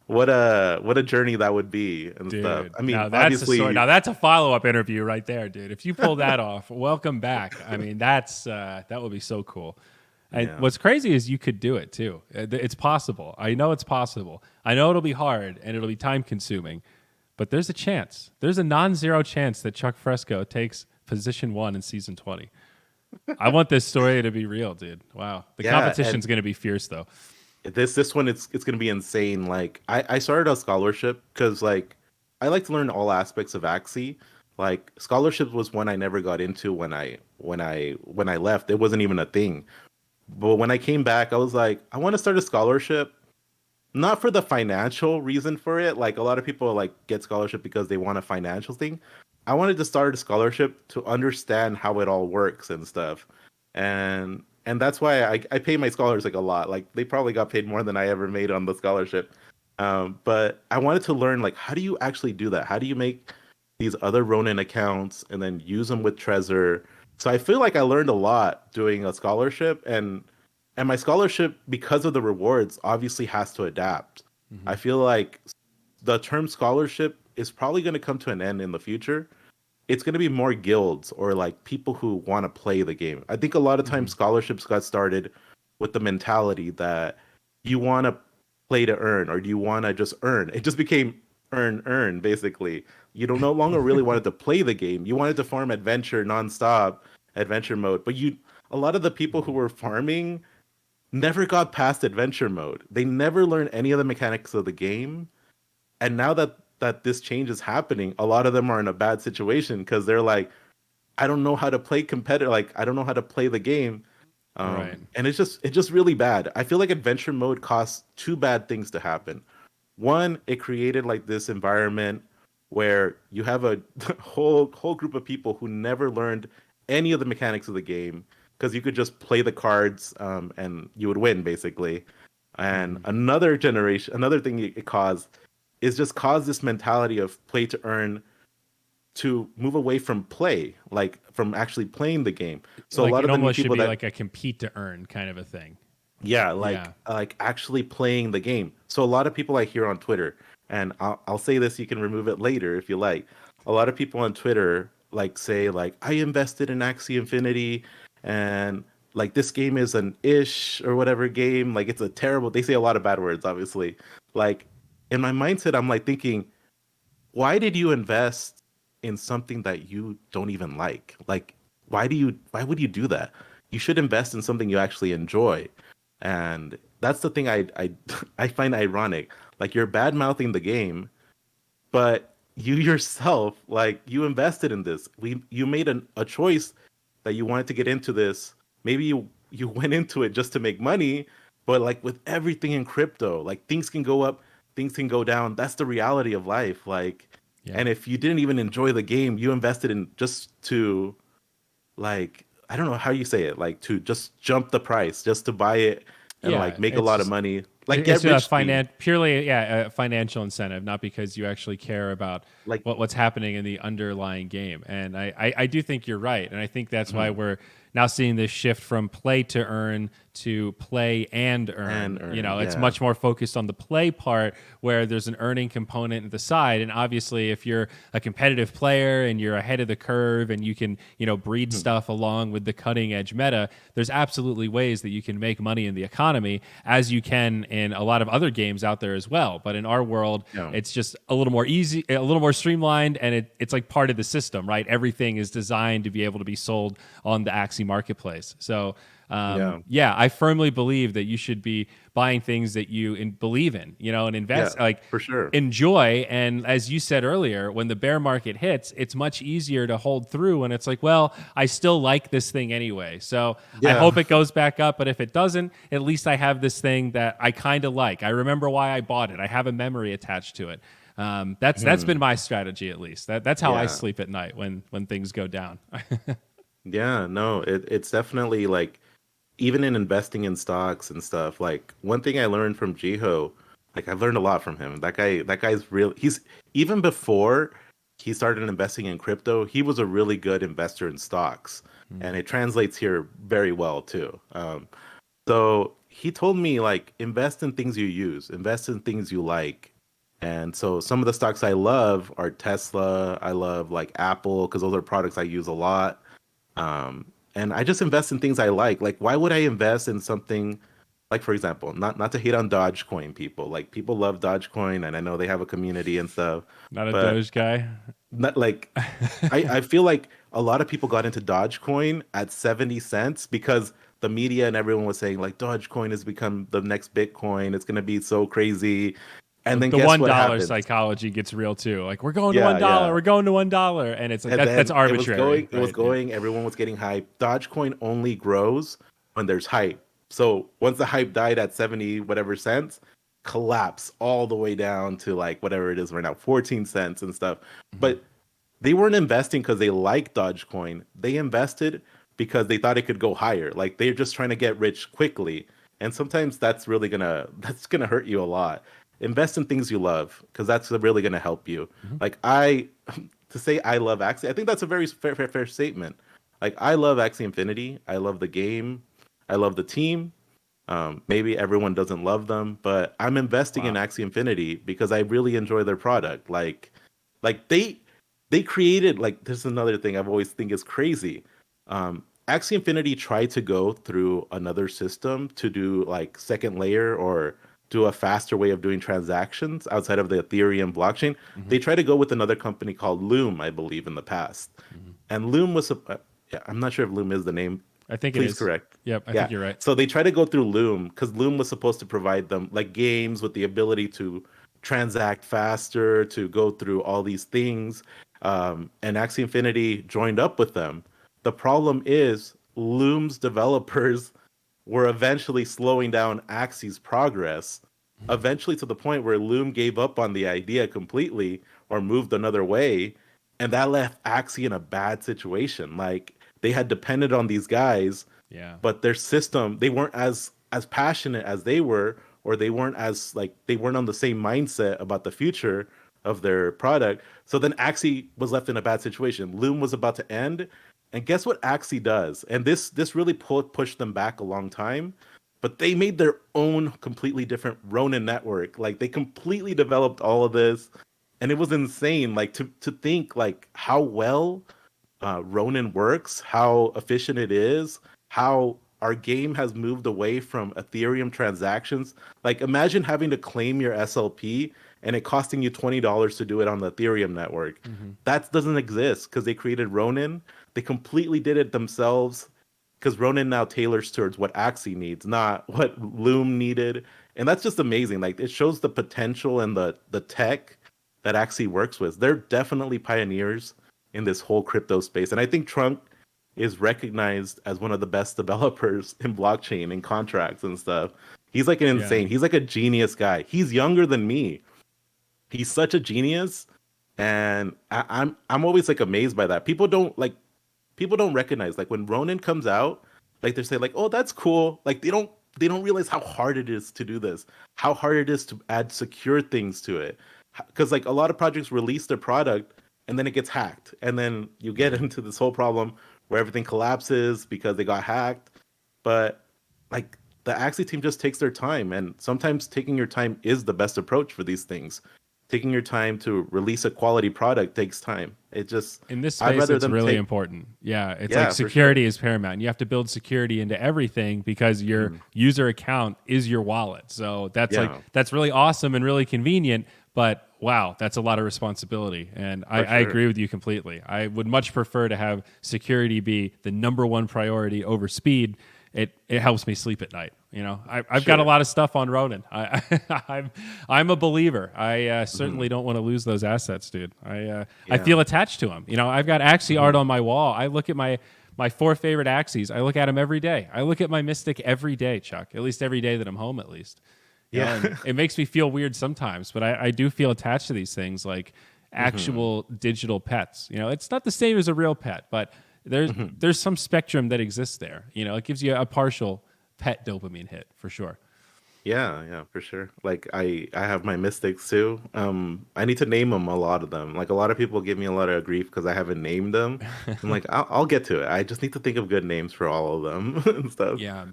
What a journey that would be and stuff. Dude, I mean, now that's a story. obviously, Now that's a follow-up interview right there, dude. If you pull that off, welcome back. I mean, that would be so cool. And yeah, what's crazy is you could do it too. It's possible. I know it's possible. I know it'll be hard and it'll be time consuming, but there's a chance. There's a non-zero chance that Chuck Fresco takes position 1 in season 20. I want this story to be real, dude. Wow. The yeah, competition's and going to be fierce though. this one it's gonna be insane. Like I started a scholarship because like I like to learn all aspects of Axie. Like scholarships was one I never got into when I left. It wasn't even a thing. But when I came back, I was like, I want to start a scholarship, not for the financial reason for it. Like a lot of people like get scholarship because they want a financial thing. I wanted to start a scholarship to understand how it all works and stuff. And that's why I pay my scholars like a lot. Like they probably got paid more than I ever made on the scholarship. But I wanted to learn like how do you actually do that? How do you make these other Ronin accounts and then use them with Trezor? So I feel like I learned a lot doing a scholarship and my scholarship because of the rewards obviously has to adapt. Hmm. I feel like the term scholarship is probably going to come to an end in the future. It's going to be more guilds or like people who want to play the game. I think a lot of Hmm. times scholarships got started with the mentality that you want to play to earn or do you want to just earn. It just became earn basically. You don't no longer really wanted to play the game. You wanted to farm adventure nonstop, adventure mode. But you a lot of the people who were farming never got past adventure mode. They never learned any of the mechanics of the game. And now that this change is happening, a lot of them are in a bad situation because they're like, I don't know how to play competitive. Like I don't know how to play the game. Right. And it's just really bad. I feel like adventure mode costs two bad things to happen. One, it created like this environment where you have a whole group of people who never learned any of the mechanics of the game because you could just play the cards and you would win basically. And Mhm. another thing it caused is just cause this mentality of play to earn to move away from play, like from actually playing the game. So a Like lot it of the new almost should people be that like a compete to earn kind of a thing. yeah, Yeah. like actually playing the game. So a lot of people I hear on Twitter, and I'll say this, you can remove it later if you like. A lot of people on Twitter like say like I invested in Axie Infinity and like this game is an ish or whatever game, like it's a terrible, they say a lot of bad words obviously. Like in my mindset I'm like thinking, why did you invest in something that you don't even like? Like, why would you do that? You should invest in something you actually enjoy. And that's the thing I I find ironic. Like you're bad mouthing the game, but you yourself, like you invested in this. You made a choice that you wanted to get into this. Maybe you went into it just to make money, but like with everything in crypto, like things can go up, things can go down. That's the reality of life. Like, Yeah. and if you didn't even enjoy the game, you invested in just to like I don't know how you say it, like to just jump the price, just to buy it and like Yeah. make a It's lot of just money, like it's get a rich scheme. purely a financial incentive, not because you actually care about Like, what's happening in the underlying game. And I do think you're right, and I think that's why mhm, we're now seeing this shift from play to earn to play and and earn. You earn, know, it's yeah. much more focused on the play part where there's an earning component at the side. And obviously, if you're a competitive player and you're ahead of the curve and you can, breed Mhm. stuff along with the cutting edge meta, there's absolutely ways that you can make money in the economy as you can in a lot of other games out there as well. But in our world, Yeah. it's just a little more easy, a little more streamlined, and it's like part of the system, right? Everything is designed to be able to be sold on the Axie marketplace. So Yeah. yeah, I firmly believe that you should be buying things that you believe in, and Yeah, invest, like for sure. enjoy. And as you said earlier, when the bear market hits, it's much easier to hold through. And it's like, well, I still like this thing anyway. So I Yeah. hope it goes back up. But if it doesn't, at least I have this thing that I kind of like. I remember why I bought it. I have a memory attached to it. That's been Mhm. my strategy, at least. That's how I Yeah. sleep at night when things go down. Yeah, no, it's definitely like even in investing in stocks and stuff, like one thing I learned from Jiho, like I've learned a lot from him. That guy's real. He's even before he started investing in crypto, he was a really good investor in stocks, Mm. and it translates here very well too. So he told me like invest in things you use, invest in things you like. And so some of the stocks I love are Tesla. I love like Apple because those are products I use a lot. And I just invest in things I like. Like, why would I invest in something like, for example, not to hate on Dogecoin people. Like, people love Dogecoin, and I know they have a community and stuff. Not a But Doge guy. not like I feel like a lot of people got into Dogecoin at 70 cents because the media and everyone was saying like Dogecoin has become the next Bitcoin. It's gonna be so crazy. And then The guess one what dollar happens? psychology gets real too. Like we're going to one Yeah, dollar, yeah. we're going to $1, and it's like And that's then arbitrary, it was right? Yeah. going, everyone was getting hype. Dogecoin only grows when there's hype. So once the hype died at 70 whatever cents, collapse all the way down to like whatever it is right now, 14 cents and stuff. Mhm. But they weren't investing because they liked Dogecoin. They invested because they thought it could go higher. Like they're just trying to get rich quickly. And sometimes that's gonna hurt you a lot. Invest in things you love because that's really gonna help you. Mhm. Like I to say I love Axie, I think that's a very fair statement. Like I love Axie Infinity. I love the game. I love the team. Maybe everyone doesn't love them, but I'm investing in Wow. Axie Infinity because I really enjoy their product. Like they created like this is another thing I've always think is crazy. Axie Infinity tried to go through another system to do like second layer or do a faster way of doing transactions outside of the Ethereum blockchain. Hmm. They tried to go with another company called Loom, I believe, in the past. Hmm. And Loom was, yeah, I'm not sure if Loom is the name. I think it Please is. correct. Yep, I think Yeah. you're right. So they try to go through Loom because Loom was supposed to provide them like games with the ability to transact faster, to go through all these things. And Axie Infinity joined up with them. The problem is Loom's developers were eventually slowing down Axie's progress, eventually to the point where Loom gave up on the idea completely, or moved another way, and that left Axie in a bad situation. Like they had depended on these guys, Yeah. but their system, they weren't as passionate as they were, or they weren't as like they weren't on the same mindset about the future of their product. So then Axie was left in a bad situation. Loom was about to end, and guess what Axie does? And this really pushed them back a long time. But they made their own completely different Ronin network. Like they completely developed all of this, and it was insane. Like to think like how well Ronin works, how efficient it is, how our game has moved away from Ethereum transactions. Like imagine having to claim your SLP and it costing you $20 to do it on the Ethereum network. Mm-hmm. That doesn't exist because they created Ronin. They completely did it themselves because Ronin now tailors towards what Axie needs, not what Loom needed. And that's just amazing. Like it shows the potential and the tech that Axie works with. They're definitely pioneers in this whole crypto space. And I think Trunk is recognized as one of the best developers in blockchain and contracts and stuff. He's like an insane, he's like a genius guy. He's younger than me. He's such a genius. And I'm always like amazed by that. People don't recognize like when Ronin comes out, like they say like, oh, that's cool. Like they don't realize how hard it is to do this, how hard it is to add secure things to it. Because like a lot of projects release their product and then it gets hacked. And then you get into this whole problem where everything collapses because they got hacked. But like the Axie team just takes their time, and sometimes taking your time is the best approach for these things. Taking your time to release a quality product takes time. It just in this space, it's really important. Yeah, it's like security is paramount. And you have to build security into everything because your user account is your wallet. So that's really awesome and really convenient. But wow, that's a lot of responsibility. And I agree with you completely. I would much prefer to have security be the number one priority over speed. It helps me sleep at night. You know, I've got a lot of stuff on Ronin. I'm a believer. I certainly don't want to lose those assets, dude. I feel attached to them. You know, I've got Axie art on my wall. I look at my 4 favorite Axies. I look at them every day. I look at my Mystic every day, Chuck. At least every day that I'm home, at least. Yeah, it makes me feel weird sometimes, but I do feel attached to these things like actual digital pets. You know, it's not the same as a real pet, but there's some spectrum that exists there. You know, it gives you a partial pet dopamine hit for sure. Yeah, for sure. Like I have my Mystics too. I need to name them, a lot of them. Like a lot of people give me a lot of grief because I haven't named them. I'm like, I'll get to it. I just need to think of good names for all of them and stuff. Yeah.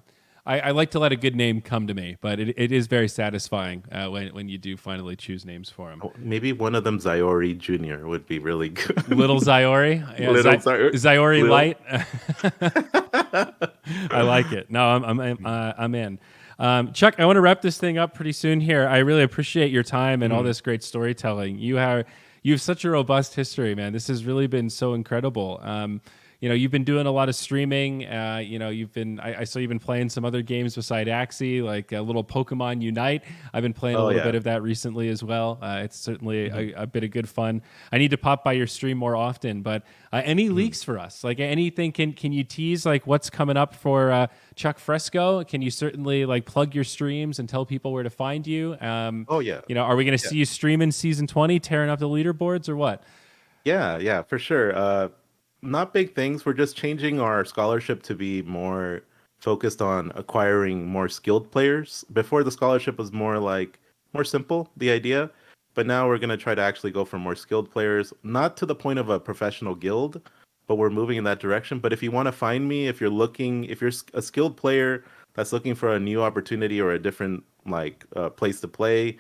I like to let a good name come to me, but it is very satisfying when you do finally choose names for them. Oh, maybe one of them, Ziori Jr., would be really good. Little Ziori? Yeah, Little Ziori Light? I like it. No, I'm in. Chuck, I want to wrap this thing up pretty soon here. I really appreciate your time and all this great storytelling. You have such a robust history, man. This has really been so incredible. You know, you've been doing a lot of streaming. You know, I saw you've been playing some other games beside Axie, like a little Pokemon Unite. I've been playing a little bit of that recently as well. It's certainly a bit of good fun. I need to pop by your stream more often, but any leaks for us? Like anything, can you tease like what's coming up for Chuck Fresco? Can you certainly like plug your streams and tell people where to find you? You know, are we going to see you streaming season 20, tearing up the leaderboards or what? Yeah, for sure. Not big things. We're just changing our scholarship to be more focused on acquiring more skilled players. Before, the scholarship was more simple, the idea, but now we're going to try to actually go for more skilled players, not to the point of a professional guild, but we're moving in that direction. But if you want to find me, if you're a skilled player that's looking for a new opportunity or a different place to play,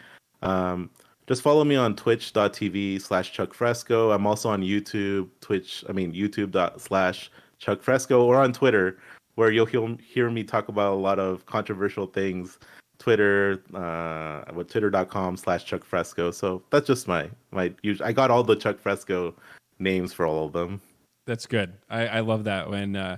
just follow me on twitch.tv/ChuckFresco. I'm also on YouTube, youtube.com/ChuckFresco, or on Twitter, where you'll hear me talk about a lot of controversial things. Twitter.com/ChuckFresco. So that's just my usual. I got all the Chuck Fresco names for all of them. That's good. I love that when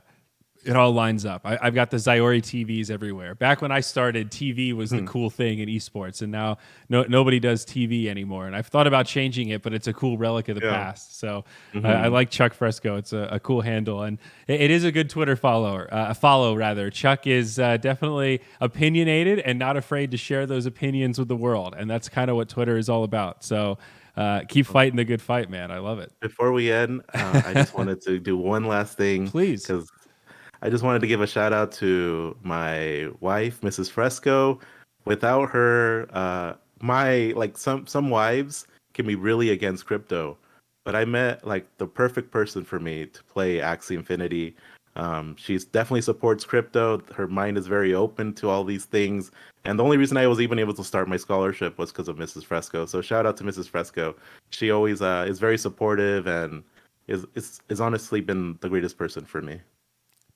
it all lines up. I've got the Ziori TVs everywhere. Back when I started, TV was the cool thing in esports, and now nobody does TV anymore. And I've thought about changing it, but it's a cool relic of the past. So I like Chuck Fresco. It's a cool handle, and it is a good Twitter follow rather. Chuck is definitely opinionated and not afraid to share those opinions with the world, and that's kind of what Twitter is all about. So Keep fighting the good fight, man. I love it. Before we end, I just wanted to do one last thing Please. because I just wanted to give a shout out to my wife, Mrs. Fresco. Without her, my like some wives can be really against crypto, but I met like the perfect person for me to play Axie Infinity. She's definitely supports crypto. Her mind is very open to all these things, and the only reason I was even able to start my scholarship was because of Mrs. Fresco. So shout out to Mrs. Fresco. She always is very supportive and is honestly been the greatest person for me.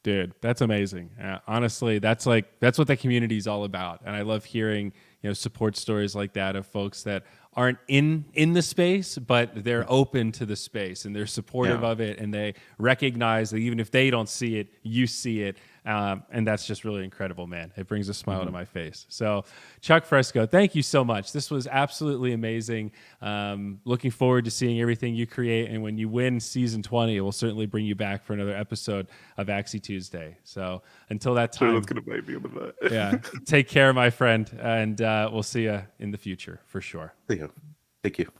Dude, that's amazing. Honestly, that's what the community is all about, and I love hearing support stories like that of folks that aren't in the space, but they're open to the space and they're supportive Yeah. of it, and they recognize that even if they don't see it, you see it, and that's just really incredible, man. It brings a smile to my face. So, Chuck Fresco, thank you so much. This was absolutely amazing. Looking forward to seeing everything you create, and when you win season 20, we'll certainly bring you back for another episode of Axie Tuesday. So until that time, That's gonna bite me in the butt. yeah, take care, my friend, and we'll see you in the future for sure. See you. Thank you.